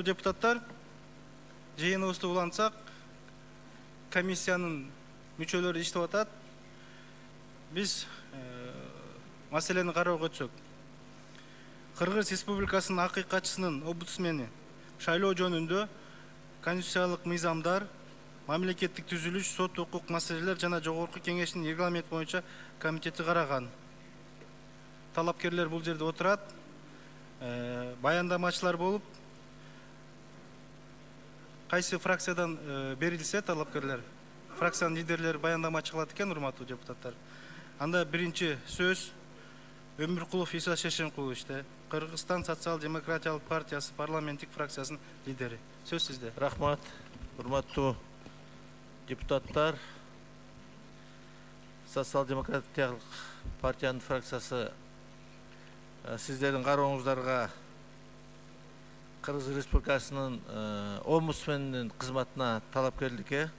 депутаттар, жиыныбызды улантсак, комиссиянын мүчөлөрү иштеп атат. Биз маселени кароого өтсөк. Кыргыз Республикасынын акыйкатчысынын омбудсмени шайлоо жөнүндө конституциялык мыйзамдар, мамлекеттик түзүлүш, сот укук маселелер жана жогорку кеңештин регламент боюнча комитети караган. Талапкерлер бул жерде отурат, баяндамачылар болуп, кайсы фракциядан берилсе талапкерлер, фракциянын лидерлери баяндамачы кылат экен, урматтуу депутаттар. Анда биринчи сөз Өмүркулов Иса Шешенкулович, Кыргызстан социал-демократиялык партиясы парламенттик фракциясынын лидери. Сөз сизде. Рахмат, урматтуу депутаттар. Социал-демократиялык партиянын фракциясы сиздердин карооңуздарга Кыргыз Республикасынын омбудсменинин кызматына талапкерликке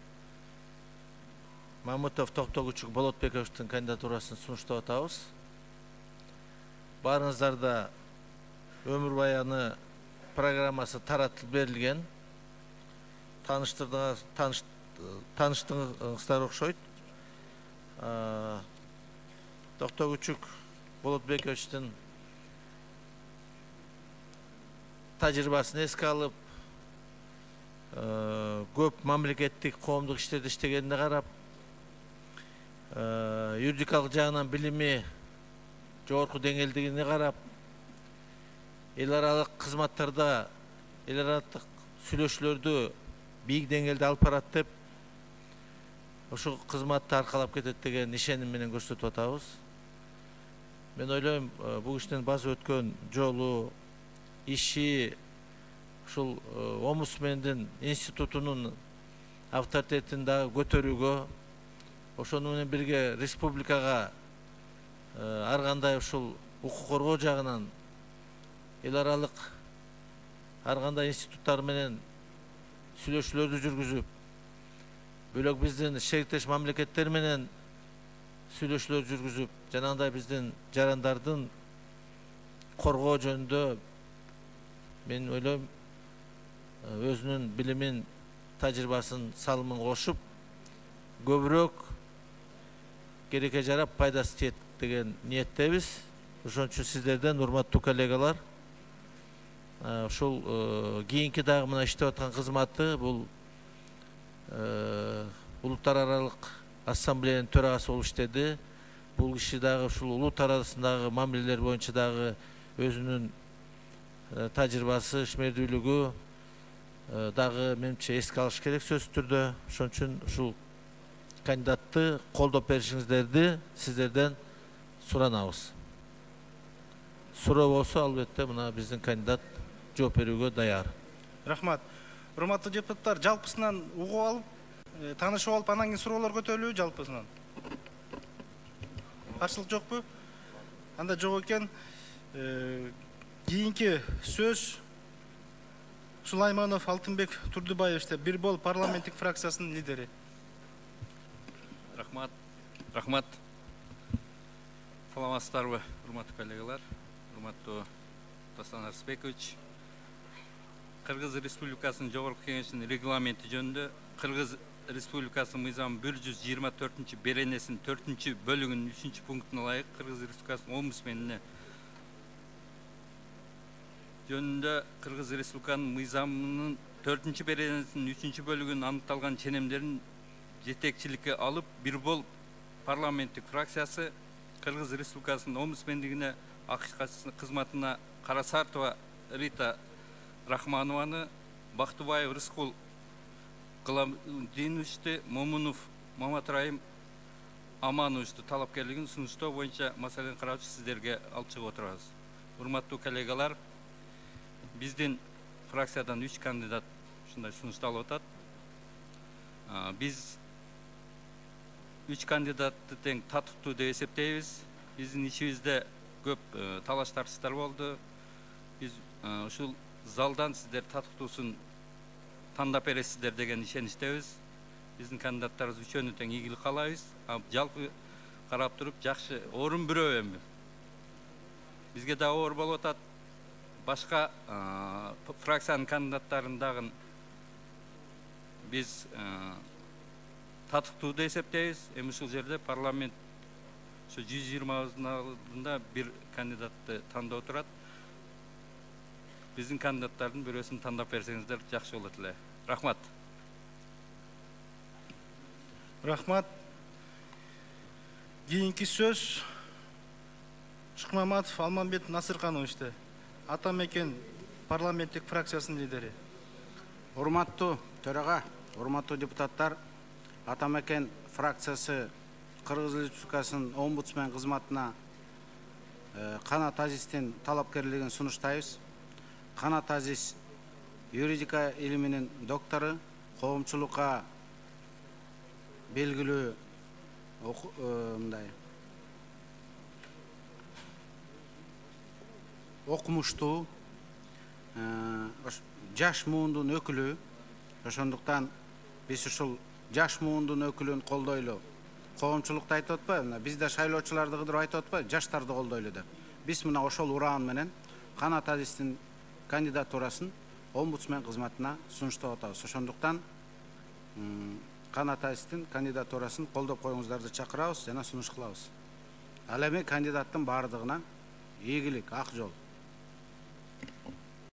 Мамытов Токтогучук Болотбековичтин кандидатурасын сунуштап атабыз. Барыңыздарда өмүр баяны программасы таратылып берилген. Таныштыңыздар окшойт. Токтогучук Болотбековичтин тажрыйбасын эске алып, көп мамлекеттик коомдук иштерде иштегенине карап, юридикалык жагынан билими жогорку деңгээлдигине карап, эл аралык кызматтарда эл аралык сүйлөшүүлөрдү бийик деңгээлде алып барат деп, ошол кызматты аркалап кетет деген ишеним менен көрсөтүп атабыз. Мен ойлойм, бул кишинин басып өткөн жолу, иши, ушул омбудсмендин институтунун авторитетин дагы көтөрүүгө, ошону менен бирге республикага ар кандай ушул укук коргоо жагынан эл аралык ар кандай институттар менен сүйлөшүүлөрдү жүргүзүп, бөлөк биздин шериктеш мамлекеттер менен сүйлөшүүлөр жүргүзүп, жанагындай биздин жарандардын коргоо жөнүндө мен ойлойм, өзүнүн билимин, тажрыйбасын, салымын кошуп, көбүрөөк керекке жарап пайдасы тиет деген ниеттебиз. Ошон үчүн сиздерден, урматтуу коллегалар, ушул кийинки дагы мына иштеп аткан кызматы, бул улуттар аралык ассамблеянын төрагасы болуп иштеди. Бул киши дагы ушул улуттар арасындагы мамилелер боюнча дагы өзүнүн тажрыйбасы, ишмердүүлүгү дагы менимче эске алыш керек сөзсүз түрдө. Ошон үчүн ушул кандидатты колдоп беришиңиздерди сиздерден суранабыз. Суроо болсо, албетте мына биздин кандидат жооп берүүгө даяр. Рахмат. Урматтуу депутаттар, жалпысынан угуп алып, таанышып алып, анан кийин суроолор көтөрүлүү жалпысынан. Каршылык жокпу? Анда жок экен. Кийинки сөз Сулайманов Алтынбек Турдубаевич, бир бол парламенттик фракциясынын лидери. Рахмат. Саламатсыздарбы, урматтуу коллегалар, урматтуу Таслан Арсбекович. Кыргыз Республикасынын жогорку кеңешинин регламенти жөнүндө Кыргыз Республикасынын мыйзамы 124 беренесинин 4 бөлүгүнүн 3 пунктуна ылайык Кыргыз Республикасынын омбудсменине жөнүндө Кыргыз Республикасынын мыйзамынын 4 беренесинин 3 бөлүгүнүн аныкталган ченемдерин жетекчиликке алып, бир бол парламенттик фракциясы Кыргыз Республикасынын омбудсмендигине акыйкатчысынын кызматына Карасартова Рита Рахманованы, Бактыбаев Рыскул Кыламдиновичти, Момунов Маматраим Амановичти талапкерлигин сунуштоо боюнча маселени караучу сиздерге алып чыгып отурабыз. Урматтуу коллегалар, биздин фракциядан 3 кандидат ушундай сунушталып атат. Биз 3 кандидатты тең татыктуу деп эсептейбиз. Биздин ичибизде көп талаш тартыштар болду. Биз ушул залдан сиздер татыктуусун тандап бересиздер деген ишеничтебиз. Биздин кандидаттарыбыз үчөөнү тең ийгилик каалайбыз. Жалпы карап туруп жакшы орун бирөө эми. Бизге да оор болуп атат. башка фракциянын кандидаттарын биз татыктуу деп эсептейбиз. Эми ушул жерде парламент 120 алдында бир кандидатты тандоо турат. Биздин кандидаттардын бирөөсүн тандап берсеңиздер жакшы болот эле. Рахмат. Рахмат. Кийинки сөз Шыкмаматов Алманбет Насыркановичте. Атамекен парламенттик фракциясынын лидери. Урматтуу төрага, урматтуу депутаттар, Атамекен фракциясы Кыргыз Республикасынын омбудсмен кызматына Канат Азиздин талапкерлигин сунуштайбыз. Канат Азиз юридика илиминин доктору, коомчулукка белгилүү окумуштуу, жаш муундун өкүлү. Ошондуктан биз ушул жаш муундун өкүлүн колдойлу. Коомчулукта айтып атпайбы, биз да шайлоочуларды кыдырып айтып атпайбы, жаштарды колдойлу деп. Биз мына ошол ураан менен Канат Азиздин кандидатурасын омбудсмен кызматына сунуштап атабыз. Ошондуктан Канат Азиздин кандидатурасын колдоп коюңуздарды чакырабыз жана сунуш кылабыз. Ал эми кандидаттын бардыгына ийгилик, ак жол.